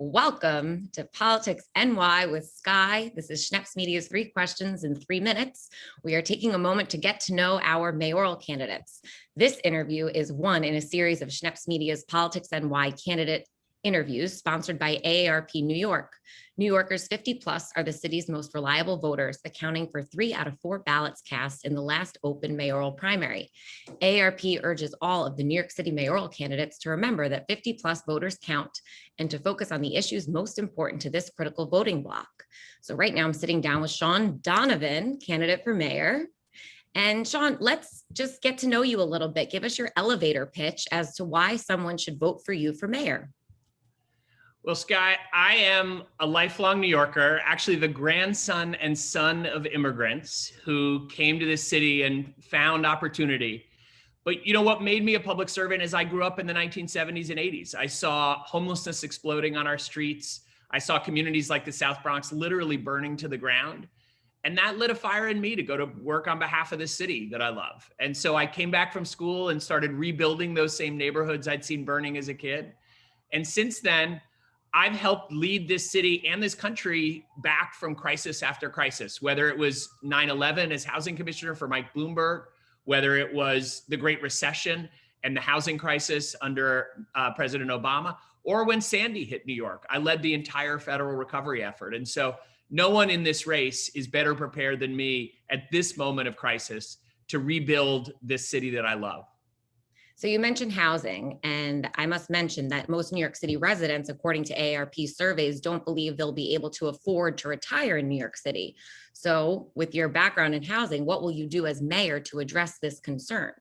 Welcome to Politics NY with Skye. This is Schneps Media's 3 questions in 3 minutes. We are taking a moment to get to know our mayoral candidates. This interview is one in a series of Schneps Media's Politics NY candidate interviews sponsored by AARP New York. New Yorkers 50 plus are the city's most reliable voters, accounting for 3 out of 4 ballots cast in the last open mayoral primary. AARP urges all of the New York City mayoral candidates to remember that 50 plus voters count and to focus on the issues most important to this critical voting bloc. So right now I'm sitting down with Shaun Donovan, candidate for mayor. And Shaun, let's just get to know you a little bit. Give us your elevator pitch as to why someone should vote for you for mayor. Well, Skye, I am a lifelong New Yorker, actually the grandson and son of immigrants who came to this city and found opportunity. But you know what made me a public servant is I grew up in the 1970s and 80s. I saw homelessness exploding on our streets. I saw communities like the South Bronx literally burning to the ground. And that lit a fire in me to go to work on behalf of the city that I love. And so I came back from school and started rebuilding those same neighborhoods I'd seen burning as a kid. And since then, I've helped lead this city and this country back from crisis after crisis, whether it was 9/11 as housing commissioner for Mike Bloomberg, whether it was the Great Recession and the housing crisis under President Obama, or when Sandy hit New York. I led the entire federal recovery effort. And so no one in this race is better prepared than me at this moment of crisis to rebuild this city that I love. So you mentioned housing, and I must mention that most New York City residents, according to AARP surveys, don't believe they'll be able to afford to retire in New York City. So with your background in housing, what will you do as mayor to address this concern?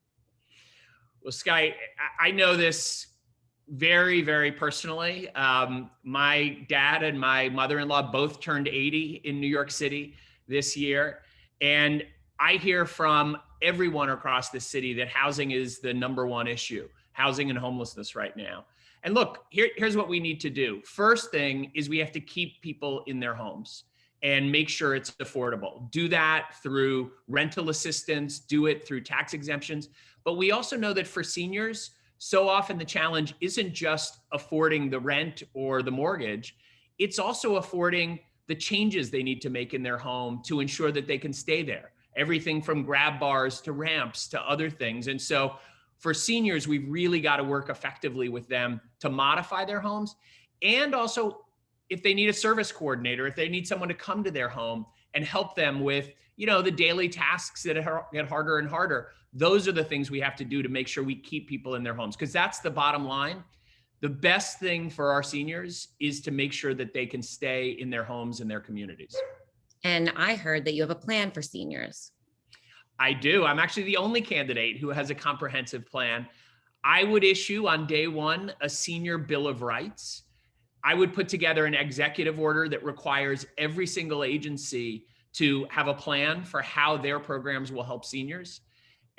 Well, Skye, I know this very, very personally. My dad and my mother-in-law both turned 80 in New York City this year. And I hear from everyone across the city that housing is the #1 issue, housing and homelessness right now. And look, here's what we need to do. First thing is we have to keep people in their homes and make sure it's affordable. Do that through rental assistance, do it through tax exemptions. But we also know that for seniors, so often the challenge isn't just affording the rent or the mortgage, it's also affording the changes they need to make in their home to ensure that they can stay there. Everything from grab bars to ramps to other things. And so for seniors, we've really got to work effectively with them to modify their homes. And also, if they need a service coordinator, if they need someone to come to their home and help them with, the daily tasks that get harder and harder, those are the things we have to do to make sure we keep people in their homes. Because that's the bottom line. The best thing for our seniors is to make sure that they can stay in their homes and their communities. And I heard that you have a plan for seniors. I do. I'm actually the only candidate who has a comprehensive plan. I would issue on day one a senior bill of rights. I would put together an executive order that requires every single agency to have a plan for how their programs will help seniors.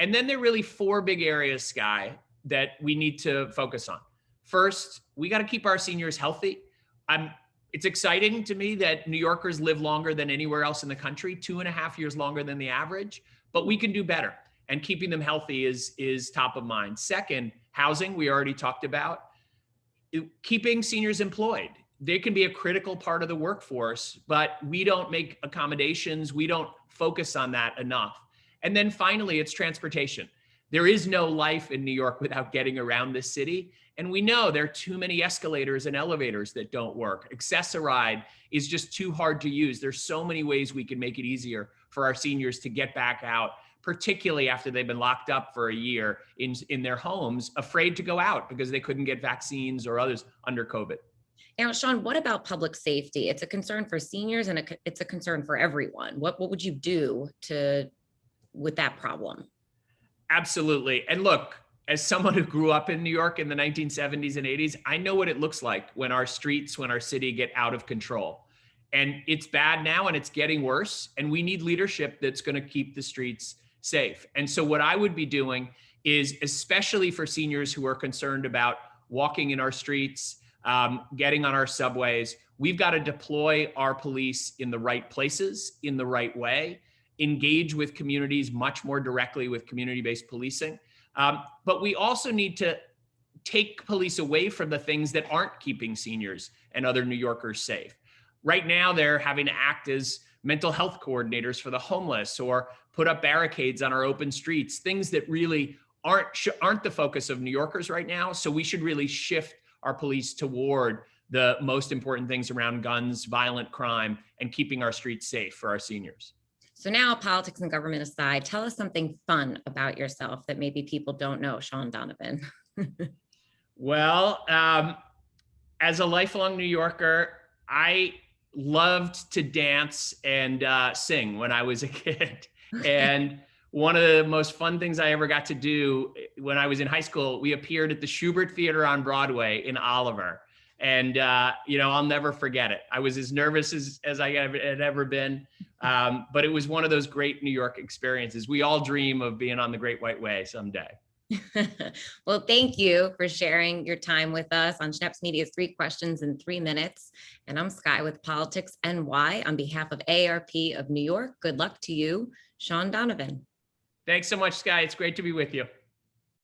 And then there are really 4 big areas, Skye, that we need to focus on. First, we got to keep our seniors healthy. It's exciting to me that New Yorkers live longer than anywhere else in the country, 2.5 years longer than the average, but we can do better. And keeping them healthy is top of mind. Second, housing, we already talked about. Keeping seniors employed. They can be a critical part of the workforce, but we don't make accommodations. We don't focus on that enough. And then finally, it's transportation. There is no life in New York without getting around this city. And we know there are too many escalators and elevators that don't work. Access-a-Ride is just too hard to use. There's so many ways we can make it easier for our seniors to get back out, particularly after they've been locked up for a year in their homes, afraid to go out because they couldn't get vaccines or others under COVID. Now, Shaun, what about public safety? It's a concern for seniors and it's a concern for everyone. What would you do with that problem? Absolutely. And look, as someone who grew up in New York in the 1970s and 80s, I know what it looks like when our streets, when our city get out of control. And it's bad now and it's getting worse. And we need leadership that's going to keep the streets safe. And so what I would be doing is, especially for seniors who are concerned about walking in our streets, getting on our subways, we've got to deploy our police in the right places, in the right way, engage with communities much more directly with community-based policing. But we also need to take police away from the things that aren't keeping seniors and other New Yorkers safe. Right now, they're having to act as mental health coordinators for the homeless or put up barricades on our open streets, things that really aren't the focus of New Yorkers right now. So we should really shift our police toward the most important things around guns, violent crime, and keeping our streets safe for our seniors. So now, politics and government aside, tell us something fun about yourself that maybe people don't know, Shaun Donovan. Well, as a lifelong New Yorker, I loved to dance and sing when I was a kid. And one of the most fun things I ever got to do when I was in high school, we appeared at the Schubert Theater on Broadway in Oliver. And, I'll never forget it. I was as nervous as I had ever been. But it was one of those great New York experiences. We all dream of being on the Great White Way someday. Well, thank you for sharing your time with us on Schneps Media's 3 Questions in 3 Minutes. And I'm Skye with Politics NY on behalf of AARP of New York. Good luck to you, Shaun Donovan. Thanks so much, Skye. It's great to be with you.